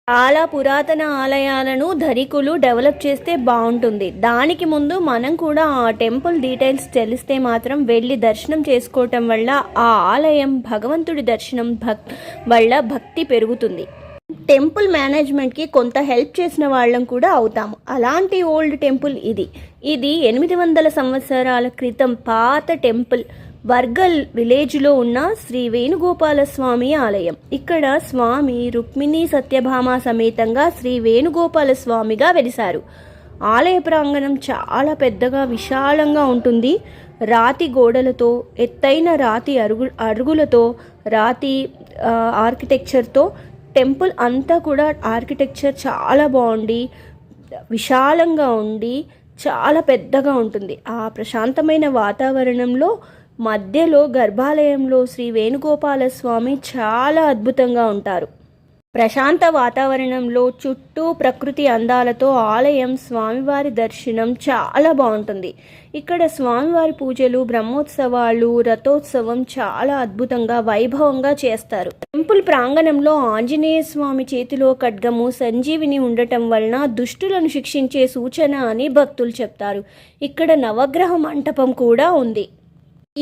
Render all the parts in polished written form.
చాలా పురాతన ఆలయాలను ధనికులు డెవలప్ చేస్తే బాగుంటుంది. దానికి ముందు మనం కూడా ఆ టెంపుల్ డీటెయిల్స్ తెలిస్తే మాత్రం వెళ్ళి దర్శనం చేసుకోవటం వల్ల ఆ ఆలయం భగవంతుడి దర్శనం వల్ల భక్తి పెరుగుతుంది. టెంపుల్ మేనేజ్మెంట్కి కొంత హెల్ప్ చేసిన వాళ్ళం కూడా అవుతాము. అలాంటి ఓల్డ్ టెంపుల్ ఇది. 800 సంవత్సరాల క్రితం పాత టెంపుల్. వర్గల్ విలేజ్లో ఉన్న శ్రీ వేణుగోపాల స్వామి ఆలయం. ఇక్కడ స్వామి రుక్మిణి సత్యభామ సమేతంగా శ్రీ వేణుగోపాల స్వామిగా వెలిశారు. ఆలయ ప్రాంగణం చాలా పెద్దగా విశాలంగా ఉంటుంది. రాతి గోడలతో, ఎత్తైన రాతి అరుగులతో, రాతి ఆర్కిటెక్చర్తో టెంపుల్ అంతా కూడా ఆర్కిటెక్చర్ చాలా బాగుండి విశాలంగా ఉండి చాలా పెద్దగా ఉంటుంది. ఆ ప్రశాంతమైన వాతావరణంలో మధ్యలో గర్భాలయంలో శ్రీ వేణుగోపాల స్వామి చాలా అద్భుతంగా ఉంటారు. ప్రశాంత వాతావరణంలో చుట్టూ ప్రకృతి అందాలతో ఆలయం స్వామివారి దర్శనం చాలా బాగుంటుంది. ఇక్కడ స్వామివారి పూజలు, బ్రహ్మోత్సవాలు, రథోత్సవం చాలా అద్భుతంగా వైభవంగా చేస్తారు. టెంపుల్ ప్రాంగణంలో ఆంజనేయ స్వామి చేతిలో ఖడ్గము సంజీవిని ఉండటం వలన దుష్టులను శిక్షించే సూచన అని భక్తులు చెప్తారు. ఇక్కడ నవగ్రహ మంటపం కూడా ఉంది.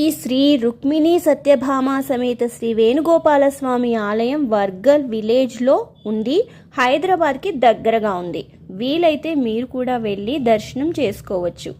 ఈ శ్రీ రుక్మిణి సత్యభామ సమేత శ్రీ వేణుగోపాల స్వామి ఆలయం వర్గల్ విలేజ్లో ఉంది. హైదరాబాద్కి దగ్గరగా ఉంది. వీలైతే మీరు కూడా వెళ్ళి దర్శనం చేసుకోవచ్చు.